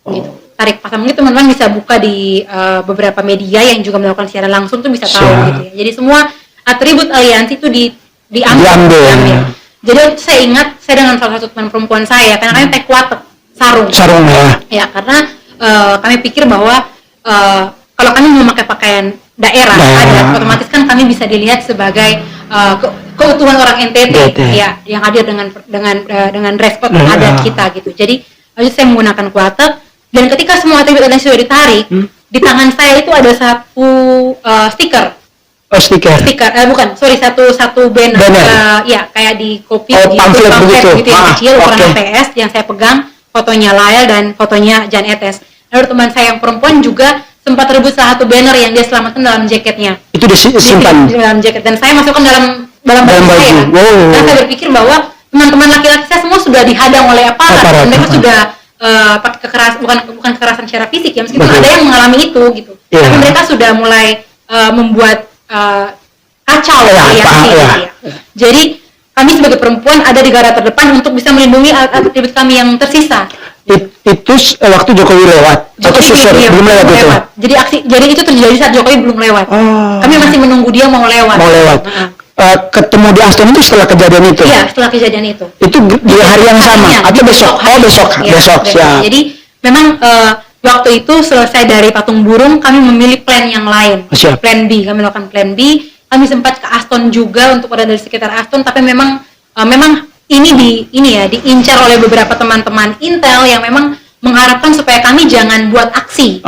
Gitu. Tarik pasang mungkin teman-teman bisa buka di beberapa media yang juga melakukan siaran langsung tuh bisa tahu gitu ya. Jadi semua atribut aliansi itu diambil. Jadi waktu saya ingat saya dengan salah satu teman perempuan saya karena kami pakai kuatek sarung ya karena kami pikir bahwa kalau kami memakai pakaian daerah adat otomatis kan kami bisa dilihat sebagai keutuhan orang NTT ya yang hadir dengan dress code adat kita gitu. Jadi lalu saya menggunakan kuatek. Dan ketika semua atribut aliansi sudah ditarik, di tangan saya itu ada satu stiker. Oh, stiker. Satu banner. Ya, kayak di kopi pamflet gitu yang kecil ukuran PS yang saya pegang, fotonya Lael dan fotonya Jan Etes. Lalu teman saya yang perempuan juga sempat rebut salah satu banner yang dia selamatkan dalam jaketnya. Itu disimpan di dalam jaket dan saya masukkan dalam baju saya. Karena saya berpikir bahwa teman-teman laki-laki saya semua sudah dihadang oleh aparat. Dan mereka sudah pakai bukan kekerasan secara fisik ya, meskipun ada yang mengalami itu gitu. Tapi mereka sudah mulai membuat kacau aliansi gitu ya. Jadi kami sebagai perempuan ada di garda terdepan untuk bisa melindungi atribut kami yang tersisa. Itu waktu Jokowi lewat. Belum lewat itu. Jadi itu terjadi saat Jokowi belum lewat. Kami masih menunggu dia mau lewat. ketemu di Aston itu setelah kejadian itu? Iya, setelah kejadian itu. Itu di hari yang sama Harinya, atau besok? hari. Besok, siap. Jadi memang waktu itu selesai dari patung burung, kami memilih plan yang lain. Siap. Plan B, kami melakukan plan B. Kami sempat ke Aston juga untuk berada di sekitar Aston, tapi memang ini diincar oleh beberapa teman-teman Intel yang memang mengharapkan supaya kami jangan buat aksi,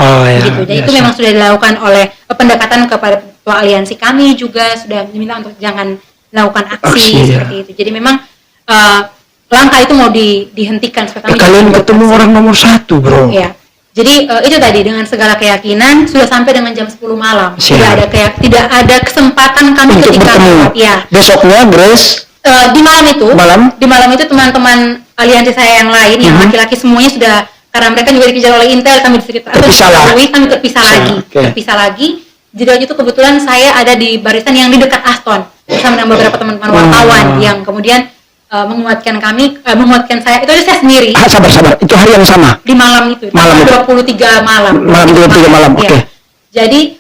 gitu. Jadi itu memang sudah dilakukan oleh pendekatan kepada ketua aliansi kami juga sudah diminta untuk jangan melakukan aksi seperti itu. Jadi memang langkah itu mau dihentikan supaya kami kalian ketemu orang nomor 1, bro. Ya. Jadi itu tadi dengan segala keyakinan sudah sampai dengan jam 10 malam. Tidak ada kesempatan kami untuk ketika bertemu. Ya. Besoknya Grace di malam itu teman-teman aliansi saya yang lain yang laki-laki semuanya sudah, karena mereka juga dikejar oleh Intel, kami kami terpisah lagi. Jadi waktu itu kebetulan saya ada di barisan yang di dekat Aston bersama dengan beberapa teman-teman wartawan yang kemudian menguatkan saya. Itu aja saya sendiri. Sabar, itu hari yang sama? Di malam itu. Malam 23 malam. Malam 23 malam, oke. Ya. Jadi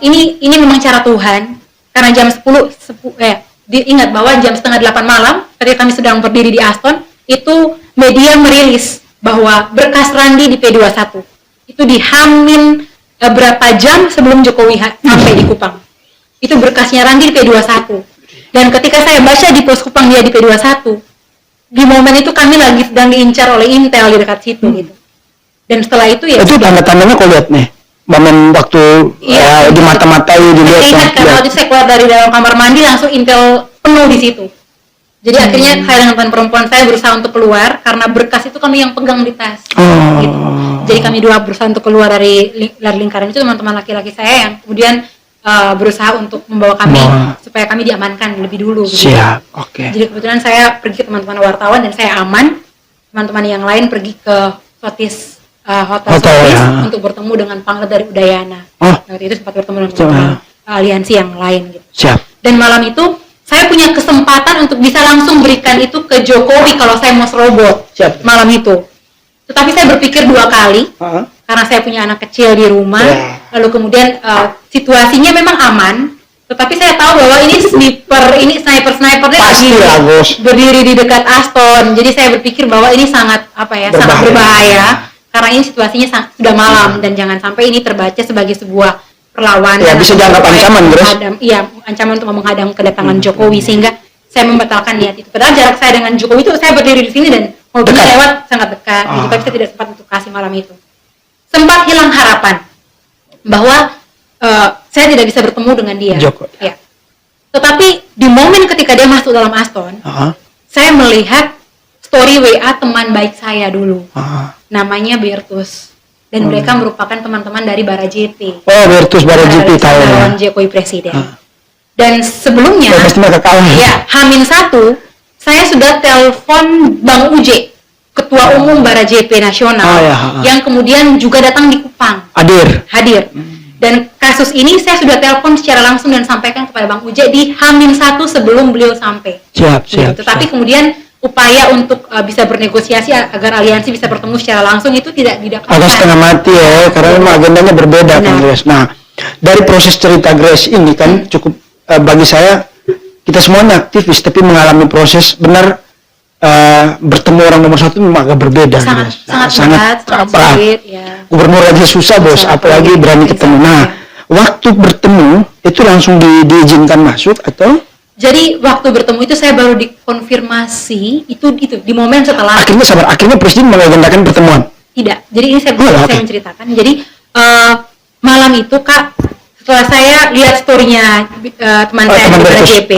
ini memang cara Tuhan, karena jam 10 ingat bahwa jam setengah 8 malam ketika kami sedang berdiri di Aston, itu media merilis bahwa berkas Randi di P21 itu dihamin berapa jam sebelum Jokowi sampai di Kupang. Itu berkasnya Randi di P21. Dan ketika saya baca di pos Kupang dia di P21, di momen itu kami lagi sedang diincar oleh Intel di dekat situ gitu. Dan setelah itu ya itu tanda-tandanya kau lihat nih, momen waktu di mata-matai dilihat. Saya ingat karena waktu itu saya keluar dari dalam kamar mandi langsung Intel penuh di situ. Jadi akhirnya saya dengan teman perempuan saya berusaha untuk keluar karena berkas itu kami yang pegang di tas. Gitu. Jadi kami dua berusaha untuk keluar dari lingkaran itu, teman-teman laki-laki saya yang kemudian berusaha untuk membawa kami supaya kami diamankan lebih dulu. Gitu. Siap, oke. Jadi kebetulan saya pergi ke teman-teman wartawan dan saya aman. Teman-teman yang lain pergi ke Sotis Hotel Sotis untuk bertemu dengan Panglet dari Udayana. Waktu itu sempat bertemu dengan aliansi yang lain. Gitu. Siap. Dan malam itu saya punya kesempatan untuk bisa langsung berikan itu ke Jokowi kalau saya mau serobot malam itu. Tetapi saya berpikir 2 kali karena saya punya anak kecil di rumah. Lalu kemudian situasinya memang aman, tetapi saya tahu bahwa ini snipernya lagi berdiri di dekat Aston. Jadi saya berpikir bahwa ini sangat sangat berbahaya karena ini situasinya sudah malam dan jangan sampai ini terbaca sebagai sebuah perlawanan. Ya bisa dianggap ancaman, ancaman untuk menghadang kedatangan Jokowi, sehingga saya membatalkan niat itu. Padahal jarak saya dengan Jokowi itu saya berdiri di sini dan mobilnya lewat sangat dekat, tapi saya tidak sempat untuk kasih malam itu. Sempat hilang harapan bahwa saya tidak bisa bertemu dengan dia. Ya. Tetapi di momen ketika dia masuk dalam Aston, saya melihat story WA teman baik saya dulu, namanya Bertus. Dan mereka merupakan teman-teman dari Bara JP. Bertus Bara JP tahu ya. Jokowi Presiden. Dan sebelumnya, H-1, saya sudah telepon Bang Uje, Ketua Umum Bara JP Nasional, yang kemudian juga datang di Kupang. Hadir. Dan kasus ini saya sudah telepon secara langsung dan sampaikan kepada Bang Uje di H-1 sebelum beliau sampai. Siap. Tetapi kemudian upaya untuk bisa bernegosiasi agar aliansi bisa bertemu secara langsung itu tidak didapatkan. Agak setengah mati ya, karena memang agendanya berbeda kan, Grace. Nah, dari proses cerita Grace ini kan cukup bagi saya, kita semuanya aktivis tapi mengalami proses benar bertemu orang nomor 1 memang agak berbeda. Sangat sulit. Ya. Gubernur aja susah bos, apalagi berani ketemu. Nah, waktu bertemu itu langsung diizinkan masuk atau? Jadi waktu bertemu itu saya baru dikonfirmasi itu di momen setelah. Akhirnya presiden mengagendakan pertemuan. Tidak. Jadi ini saya menceritakan. Jadi malam itu Kak, setelah saya lihat story-nya teman saya di JP,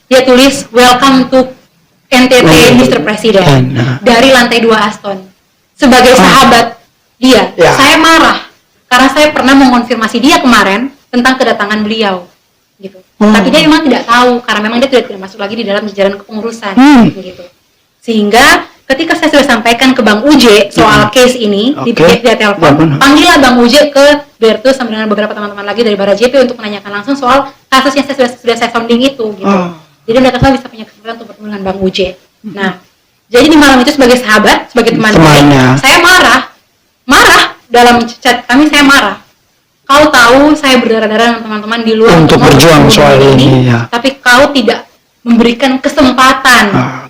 dia tulis welcome to NTT Mr. President dari lantai 2 Aston. Sebagai sahabat dia, saya marah karena saya pernah mengonfirmasi dia kemarin tentang kedatangan beliau. Gitu. Tapi dia memang tidak tahu karena memang dia tidak masuk lagi di dalam jajaran kepengurusan gitu. Sehingga ketika saya sudah sampaikan ke Bang Uje soal case ini, dia telepon, panggillah Bang Uje ke Bertus sama dengan beberapa teman-teman lagi dari Bara JP untuk menanyakan langsung soal kasus yang sudah saya sounding itu gitu. Jadi mereka semua bisa punya kesempatan untuk bertemu dengan Bang Uje. Nah, jadi di malam itu sebagai sahabat, sebagai teman saya marah dalam chat kami, saya marah. Kau tahu saya berdarah-darah dengan teman-teman di luar untuk berjuang soal ini. Tapi kau tidak memberikan kesempatan,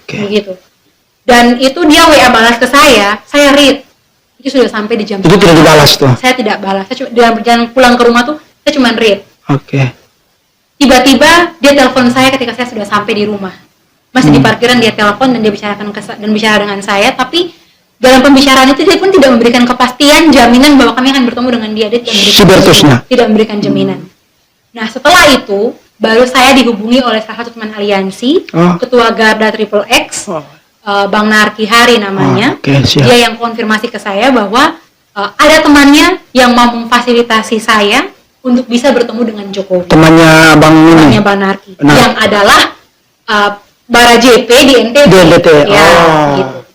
begitu. Dan itu dia WA balas ke saya read. Itu sudah sampai di jam. Itu tidak dibalas tuh? Saya tidak balas. Saya cuma dalam perjalanan pulang ke rumah tuh saya cuma read. Tiba-tiba dia telepon saya ketika saya sudah sampai di rumah. Masih di parkiran dia telepon dan dia bicara dengan saya, tapi dalam pembicaraan itu dia pun tidak memberikan kepastian, jaminan bahwa kami akan bertemu dengan dia. Dia tidak memberikan jaminan. Nah, setelah itu baru saya dihubungi oleh salah satu teman aliansi, ketua Garda Triple X, Bang Narki Hari namanya. Dia yang konfirmasi ke saya bahwa ada temannya yang mau memfasilitasi saya untuk bisa bertemu dengan Jokowi. Temannya Bang Narki, yang adalah Bara JP di NTT. Gitu.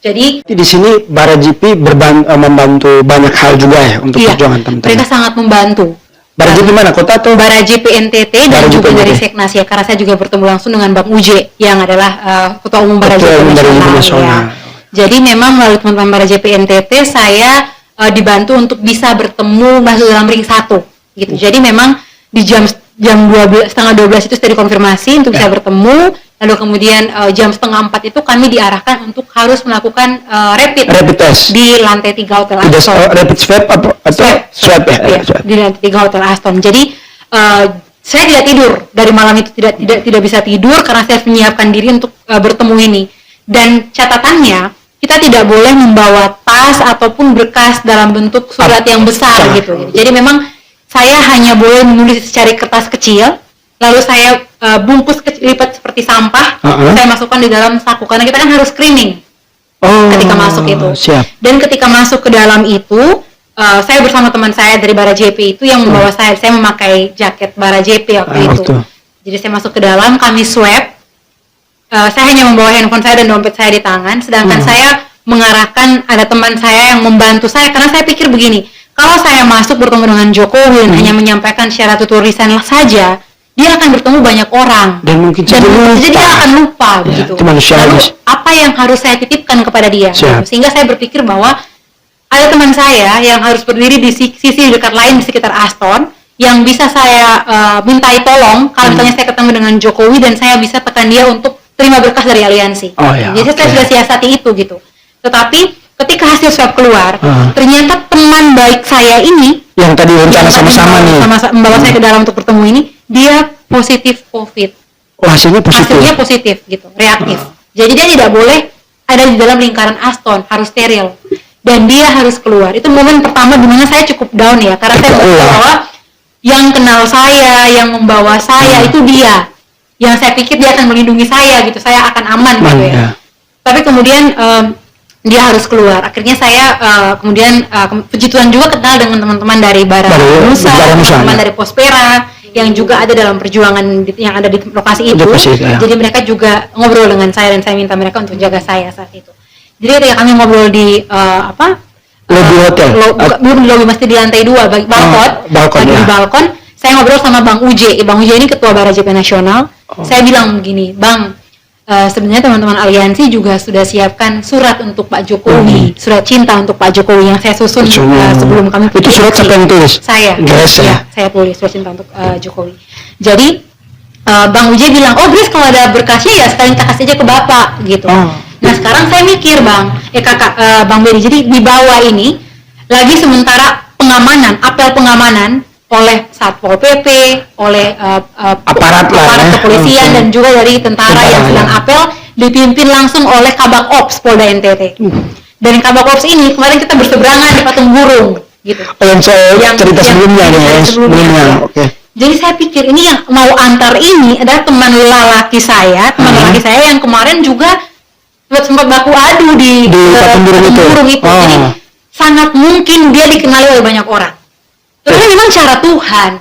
Jadi di sini Bara JP membantu banyak hal juga ya untuk perjuangan teman-teman. Mereka sangat membantu. Bara JP mana kota tuh? Bara JP NTT dan juga dari Seknas ya, karena saya juga bertemu langsung dengan Bang Uje yang adalah ketua umum Bara JP Nasional. Jadi memang melalui teman-teman Bara JP NTT saya dibantu untuk bisa bertemu masuk dalam ring 1 gitu. Jadi memang di jam 12, setengah 12 itu sudah dikonfirmasi untuk bisa bertemu. Lalu kemudian jam setengah 4 itu kami diarahkan untuk harus melakukan rapid test di lantai 3 Hotel Aston. Rapid swab atau swab ya? Di lantai 3 Hotel Aston. Jadi saya tidak tidur dari malam itu, tidak bisa tidur karena saya menyiapkan diri untuk bertemu ini. Dan catatannya kita tidak boleh membawa tas ataupun berkas dalam bentuk surat yang besar gitu. Jadi memang saya hanya boleh menulis secara kertas kecil. Lalu saya bungkus lipat seperti sampah, saya masukkan di dalam saku karena kita kan harus screening ketika masuk itu. Dan ketika masuk ke dalam itu, saya bersama teman saya dari Bara JP itu yang membawa saya memakai jaket Bara JP waktu itu. Jadi saya masuk ke dalam, kami swab. Saya hanya membawa handphone saya dan dompet saya di tangan, sedangkan saya mengarahkan ada teman saya yang membantu saya karena saya pikir begini, kalau saya masuk bertemu dengan Jokowi hanya menyampaikan secara tulisan saja, dia akan bertemu banyak orang dan mungkin jadi dia akan lupa begitu. Lalu apa yang harus saya titipkan kepada dia? Sehingga saya berpikir bahwa ada teman saya yang harus berdiri di sisi dekat lain di sekitar Aston yang bisa saya mintai tolong kalau misalnya saya ketemu dengan Jokowi dan saya bisa tekan dia untuk terima berkas dari aliansi. Jadi saya sudah siasati itu gitu. Tetapi ketika hasil swab keluar, ternyata teman baik saya ini yang tadi rencana sama-sama nih membawa saya ke dalam untuk bertemu ini, dia positif COVID. Hasilnya positif gitu, reaktif. Jadi dia tidak boleh ada di dalam lingkaran Aston, harus steril. Dan dia harus keluar. Itu momen pertama di mana saya cukup down ya, karena saya berpikir bahwa yang kenal saya, yang membawa saya itu dia. Yang saya pikir dia akan melindungi saya gitu, saya akan aman gitu ya. Tapi kemudian dia harus keluar. Akhirnya saya kemudian puji Tuhan juga kenal dengan teman-teman dari Bara Nusa, teman-teman dari Pospera yang juga ada dalam perjuangan yang ada di lokasi itu. Jadi mereka juga ngobrol dengan saya dan saya minta mereka untuk jaga saya saat itu. Jadi ketika kami ngobrol di lobby hotel, belum di lobby, masih di lantai 2 balkon, di balkon. Saya ngobrol sama Bang Uje. Bang Uje ini ketua Bara JP Nasional. Saya bilang begini, Bang, sebenarnya teman-teman aliansi juga sudah siapkan surat untuk Pak Jokowi, surat cinta untuk Pak Jokowi yang saya susun sebelum kami itu surat siapa yang tulis? Saya tulis surat cinta untuk Jokowi. Jadi Bang Uje bilang, oh Grace kalau ada berkasnya ya sekalian kita kasih aja ke Bapak gitu. Nah sekarang saya mikir Bang Beri, jadi di bawah ini lagi sementara pengamanan, apel pengamanan oleh Satpol PP, oleh aparat kepolisian dan juga dari tentara yang sedang apel dipimpin langsung oleh Kabak Ops Polda NTT. Dan Kabak Ops ini kemarin kita berseberangan di Patung Burung gitu. Yang saya cerita sebelumnya. Jadi saya pikir ini yang mau antar ini adalah teman lelaki saya yang kemarin juga sempat baku adu di Patung Burung itu. Jadi sangat mungkin dia dikenali oleh banyak orang. Tapi memang cara Tuhan.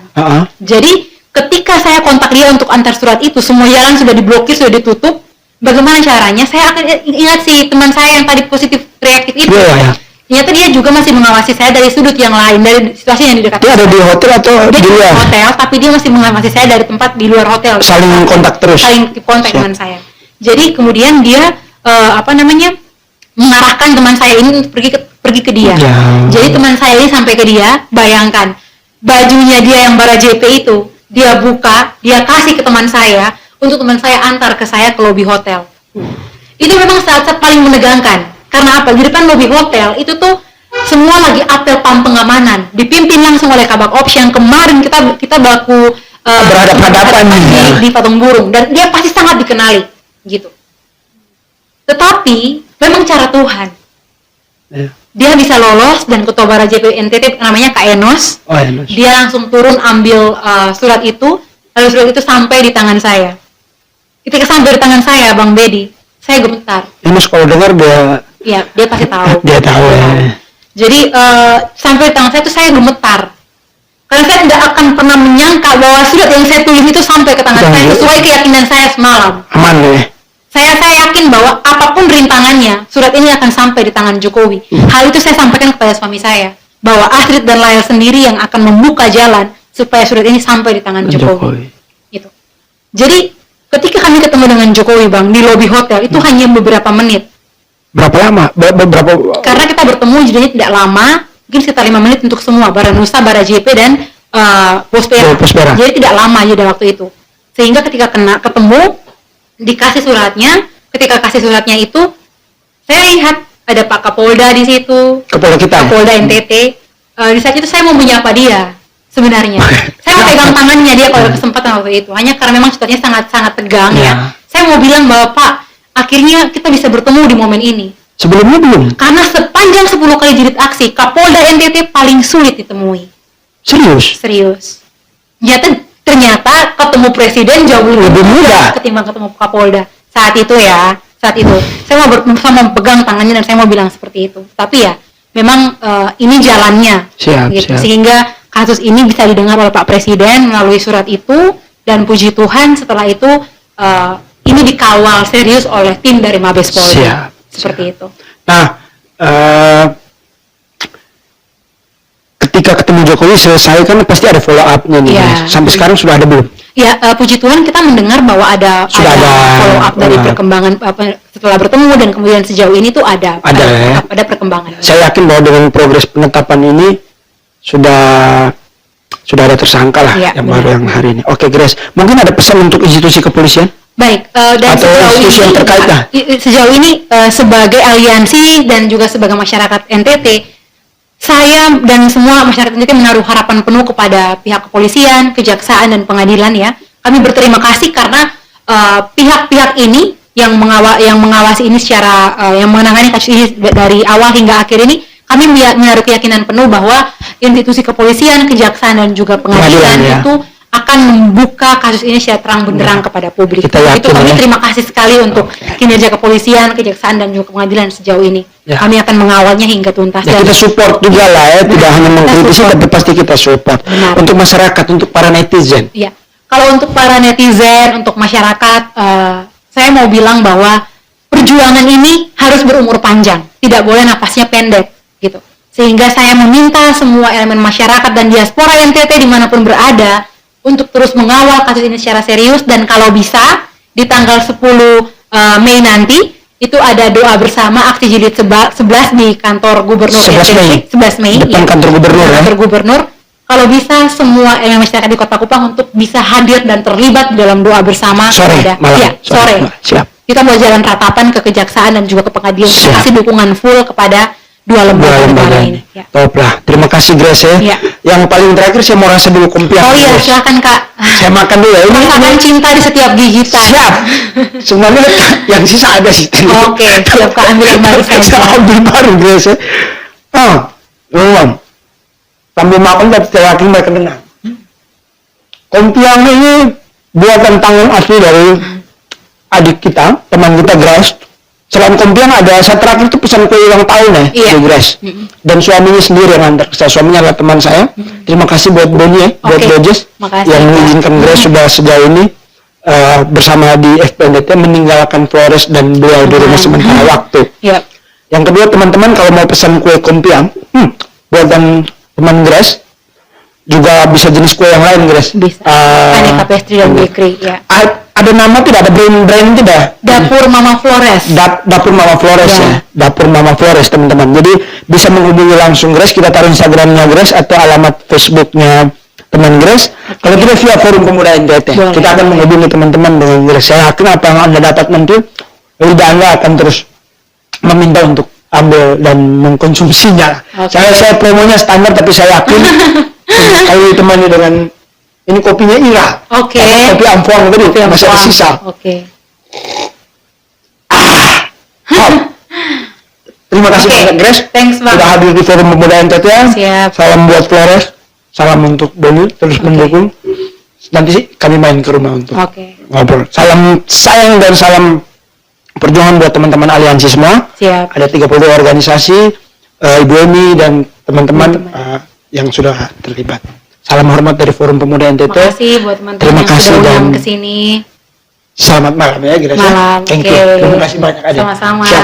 Jadi ketika saya kontak dia untuk antar surat itu, semua jalan sudah diblokir, sudah ditutup. Bagaimana caranya? Saya akan ingat si teman saya yang tadi positif reaktif itu. Ternyata dia juga masih mengawasi saya dari sudut yang lain, dari situasi yang di dekat. Dia ada di hotel atau di luar? Di hotel, tapi dia masih mengawasi saya dari tempat di luar hotel. Saling kontak terus. Saling kontak dengan saya. Jadi kemudian dia mengarahkan teman saya ini untuk pergi ke dia. Jadi teman saya ini sampai ke dia, bayangkan bajunya dia yang Bara JP itu dia buka, dia kasih ke teman saya untuk teman saya antar ke saya ke lobi hotel. Itu memang saat-saat paling menegangkan. Karena apa? Di depan lobi hotel itu tuh semua lagi apel pam pengamanan, dipimpin langsung oleh Kabak Ops yang kemarin kita baku berhadapan-hadapan di Patung Burung, dan dia pasti sangat dikenali gitu. Tetapi memang cara Tuhan. Dia bisa lolos, dan Ketua Bara JP NTT namanya Kak Enos. Dia langsung turun ambil surat itu, lalu surat itu sampai di tangan saya. Ketika sampai di tangan saya, Bang Bedi, saya gemetar. Enos kalau dengar dia pasti tahu. Dia tahu ya. Jadi sampai di tangan saya itu saya gemetar. Karena saya tidak akan pernah menyangka bahwa surat yang saya tulis itu sampai ke tangan saya sesuai keyakinan saya semalam. Aman ya. Saya yakin bahwa apapun rintangannya, surat ini akan sampai di tangan Jokowi. Hal itu saya sampaikan kepada suami saya, bahwa Astrid dan Lael sendiri yang akan membuka jalan supaya surat ini sampai di tangan Jokowi. Gitu. Jadi ketika kami ketemu dengan Jokowi, Bang, di lobi hotel itu hanya beberapa menit. Berapa lama? Berapa? Karena kita bertemu jadinya tidak lama, mungkin sekitar 5 menit untuk semua, Bara Nusa, Bara JP, dan Pospera. Jadi tidak lama aja waktu itu. Sehingga ketika ketemu, dikasih suratnya. Ketika kasih suratnya itu, saya lihat ada Pak Kapolda di situ, Kapolda NTT. Di saat itu saya mau menyapa dia sebenarnya. Saya mau pegang tangannya dia kalau kesempatan waktu itu. Hanya karena memang situasinya sangat tegang ya. Saya mau bilang bahwa Pak, akhirnya kita bisa bertemu di momen ini. Sebelumnya belum? Karena sepanjang 10 kali jilid aksi, Kapolda NTT paling sulit ditemui. Serius. Ternyata ketemu presiden jauh lebih mudah ketimbang ketemu Kapolda saat itu. Saya mau pegang tangannya dan saya mau bilang seperti itu. Tapi ya memang ini jalannya. Siap. Sehingga kasus ini bisa didengar oleh Pak Presiden melalui surat itu, dan puji Tuhan setelah itu ini dikawal serius oleh tim dari Mabes Polri. Seperti itu. Nah, ketika ketemu Jokowi selesai kan pasti ada follow up-nya nih. Sampai sekarang sudah ada belum? Ya, puji Tuhan kita mendengar bahwa ada follow up dari perkembangan setelah bertemu, dan kemudian sejauh ini tuh ada perkembangan. Saya yakin bahwa dengan progres penetapan ini sudah ada tersangka lah yang baru yang hari ini. Oke, Grace, mungkin ada pesan untuk institusi kepolisian? Baik, dan sejauh ini sebagai aliansi dan juga sebagai masyarakat NTT, saya dan semua masyarakat NTT menaruh harapan penuh kepada pihak kepolisian, kejaksaan, dan pengadilan ya. Kami berterima kasih karena pihak-pihak ini yang mengawasi ini secara yang menangani kasus ini dari awal hingga akhir ini, kami menaruh keyakinan penuh bahwa institusi kepolisian, kejaksaan, dan juga pengadilan itu akan membuka kasus ini secara terang benderang kepada publik. Itu kami terima kasih sekali untuk kinerja kepolisian, kejaksaan, dan juga pengadilan sejauh ini. Kami akan mengawalnya hingga tuntas. Kita support juga lah ya, tidak hanya mengkritisi tapi pasti kita support. Untuk masyarakat, untuk para netizen. Iya. Kalau untuk para netizen, untuk masyarakat, saya mau bilang bahwa perjuangan ini harus berumur panjang, tidak boleh napasnya pendek, gitu. Sehingga saya meminta semua elemen masyarakat dan diaspora NTT dimanapun berada untuk terus mengawal kasus ini secara serius, dan kalau bisa di tanggal 10 Mei nanti itu ada doa bersama aksi jilid 11 di kantor gubernur 11 Mei depan kantor gubernur. Kalau bisa semua elemen masyarakat di Kota Kupang untuk bisa hadir dan terlibat dalam doa bersama sore. Siap. Kita mau jalan ratapan ke kejaksaan dan juga ke pengadilan, kasih dukungan full kepada dua lembaga ini. Top lah. Terima kasih Grace ya. Yang paling terakhir saya mau rasa dulu kompiang. Oh iya, silakan Kak. Saya makan dulu ya. Masakan cinta di setiap gigitan. Siap. Semuanya yang sisa ada sih. Oke, siap Kak, ambil yang baru saya. Ambil baru Grace ya. Sambil makan tapi saya yakin mereka dengar. Kompiang ini buatan tangan asli dari adik kita, teman kita Grace. Selain kompiang ada saya terakhir itu pesan kue ulang tahun ya, Grace. Dan suaminya sendiri yang antar. Suaminya adalah teman saya. Terima kasih buat Boni ya, buat Bojes yang mengizinkan Grace sudah sejauh ini bersama di FPNDT meninggalkan Flores dan beliau di rumah sementara waktu. Yang kedua teman-teman kalau mau pesan kue kompiang, buatan teman Grace juga bisa jenis kue yang lain Grace. Bisa. Aneka Pastry dan Bakery ya. Ada nama tidak? Ada brand tidak? Dapur Mama Flores. Dapur Mama Flores ya. Dapur Mama Flores teman-teman. Jadi bisa menghubungi langsung Grace. Kita taruh Instagramnya Grace atau alamat Facebooknya teman Grace. Kalau kita via Forum Pemuda NTT, Boleh. kita akan menghubungi teman-teman dengan Grace. Saya yakin apa yang Anda dapat nanti, lidah Anda akan terus meminta untuk ambil dan mengkonsumsinya. Oke. Saya promonya standar, tapi saya yakin kalau ditemani dengan ini kopinya Ira. Oke. Kopi Amfuang tadi Kopi masih ada Amfuang. sisa. Oke. Top. Terima kasih Oke. banyak Grace. Thanks Sudah banget. hadir di Forum Pemuda NTT. Siap. Salam buat Flores. Salam untuk Doni, terus mendukung. Nanti sih kami main ke rumah untuk Oke. ngobrol. Salam sayang dan salam perjuangan buat teman-teman aliansi semua. Siap. Ada 30 organisasi, Ibu Emi dan teman-teman yang sudah terlibat. Salam hormat dari Forum Pemuda NTT. Terima kasih buat teman-teman Terima yang kasih sudah undang dan kesini. selamat malam ya Grace. Malam. Thank Oke. you. Terima kasih banyak Ade. Sama-sama. Siap.